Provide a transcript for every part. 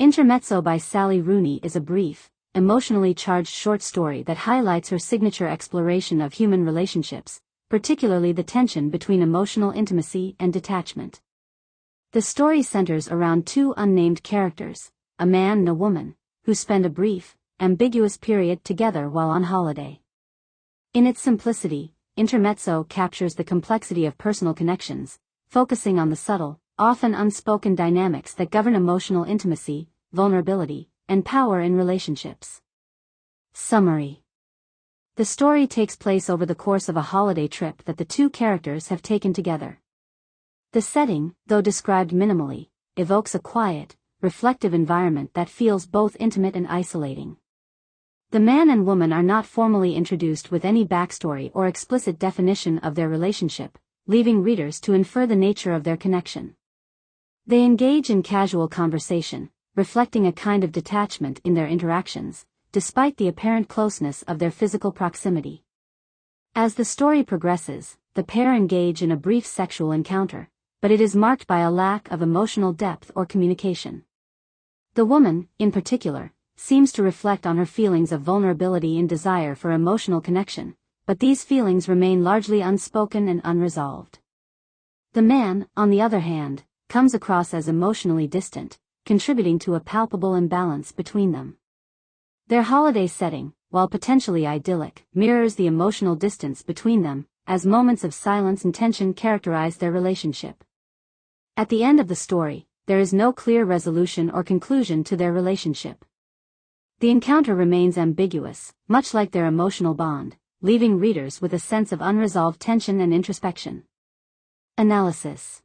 Intermezzo by Sally Rooney is a brief, emotionally charged short story that highlights her signature exploration of human relationships, particularly the tension between emotional intimacy and detachment. The story centers around two unnamed characters, a man and a woman, who spend a brief, ambiguous period together while on holiday. In its simplicity, Intermezzo captures the complexity of personal connections, focusing on the subtle, often unspoken dynamics that govern emotional intimacy, vulnerability, and power in relationships. Summary. The story takes place over the course of a holiday trip that the two characters have taken together. The setting, though described minimally, evokes a quiet, reflective environment that feels both intimate and isolating. The man and woman are not formally introduced with any backstory or explicit definition of their relationship, leaving readers to infer the nature of their connection. They engage in casual conversation, reflecting a kind of detachment in their interactions, despite the apparent closeness of their physical proximity. As the story progresses, the pair engage in a brief sexual encounter, but it is marked by a lack of emotional depth or communication. The woman, in particular, seems to reflect on her feelings of vulnerability and desire for emotional connection, but these feelings remain largely unspoken and unresolved. The man, on the other hand, comes across as emotionally distant, contributing to a palpable imbalance between them. Their holiday setting, while potentially idyllic, mirrors the emotional distance between them, as moments of silence and tension characterize their relationship. At the end of the story, there is no clear resolution or conclusion to their relationship. The encounter remains ambiguous, much like their emotional bond, leaving readers with a sense of unresolved tension and introspection. Analysis.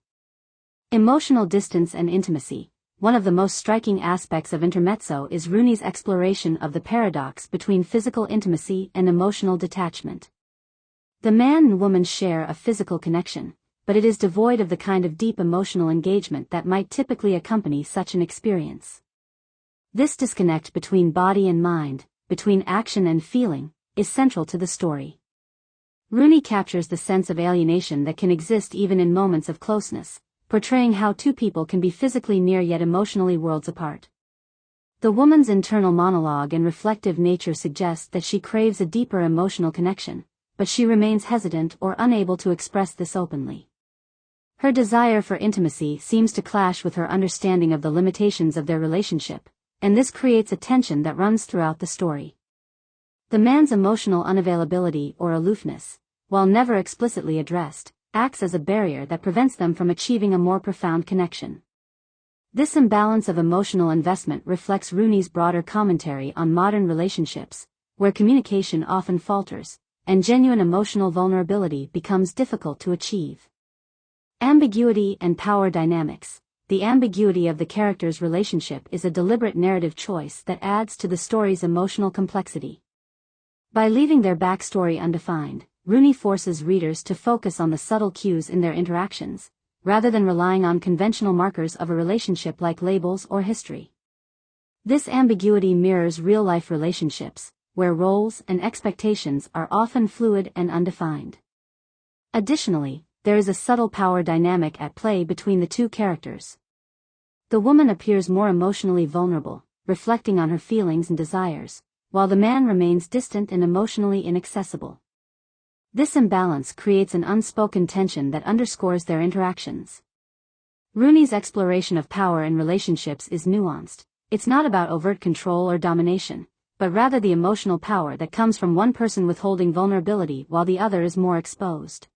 Emotional distance and intimacy. One of the most striking aspects of Intermezzo is Rooney's exploration of the paradox between physical intimacy and emotional detachment. The man and woman share a physical connection, but it is devoid of the kind of deep emotional engagement that might typically accompany such an experience. This disconnect between body and mind, between action and feeling, is central to the story. Rooney captures the sense of alienation that can exist even in moments of closeness, portraying how two people can be physically near yet emotionally worlds apart. The woman's internal monologue and reflective nature suggest that she craves a deeper emotional connection, but she remains hesitant or unable to express this openly. Her desire for intimacy seems to clash with her understanding of the limitations of their relationship, and this creates a tension that runs throughout the story. The man's emotional unavailability or aloofness, while never explicitly addressed, acts as a barrier that prevents them from achieving a more profound connection. This imbalance of emotional investment reflects Rooney's broader commentary on modern relationships, where communication often falters, and genuine emotional vulnerability becomes difficult to achieve. Ambiguity and power dynamics. The ambiguity of the characters' relationship is a deliberate narrative choice that adds to the story's emotional complexity. By leaving their backstory undefined, Rooney forces readers to focus on the subtle cues in their interactions, rather than relying on conventional markers of a relationship like labels or history. This ambiguity mirrors real-life relationships, where roles and expectations are often fluid and undefined. Additionally, there is a subtle power dynamic at play between the two characters. The woman appears more emotionally vulnerable, reflecting on her feelings and desires, while the man remains distant and emotionally inaccessible. This imbalance creates an unspoken tension that underscores their interactions. Rooney's exploration of power in relationships is nuanced. It's not about overt control or domination, but rather the emotional power that comes from one person withholding vulnerability while the other is more exposed.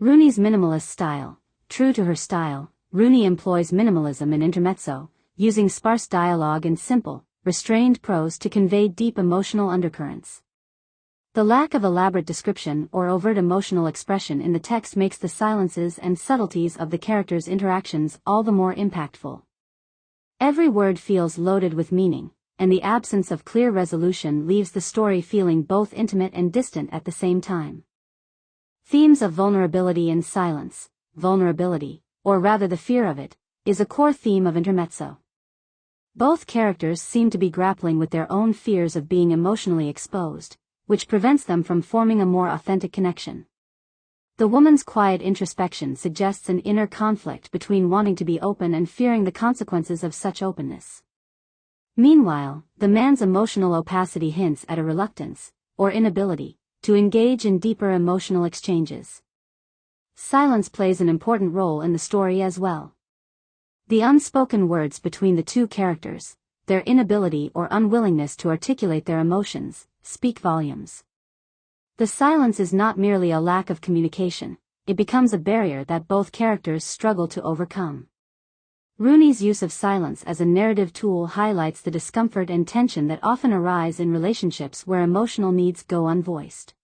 Rooney's minimalist style. True to her style, Rooney employs minimalism in Intermezzo, using sparse dialogue and simple, restrained prose to convey deep emotional undercurrents. The lack of elaborate description or overt emotional expression in the text makes the silences and subtleties of the characters' interactions all the more impactful. Every word feels loaded with meaning, and the absence of clear resolution leaves the story feeling both intimate and distant at the same time. Themes of vulnerability and silence. Vulnerability, or rather the fear of it, is a core theme of Intermezzo. Both characters seem to be grappling with their own fears of being emotionally exposed, which prevents them from forming a more authentic connection. The woman's quiet introspection suggests an inner conflict between wanting to be open and fearing the consequences of such openness. Meanwhile, the man's emotional opacity hints at a reluctance, or inability, to engage in deeper emotional exchanges. Silence plays an important role in the story as well. The unspoken words between the two characters, their inability or unwillingness to articulate their emotions, speak volumes. The silence is not merely a lack of communication, it becomes a barrier that both characters struggle to overcome. Rooney's use of silence as a narrative tool highlights the discomfort and tension that often arise in relationships where emotional needs go unvoiced.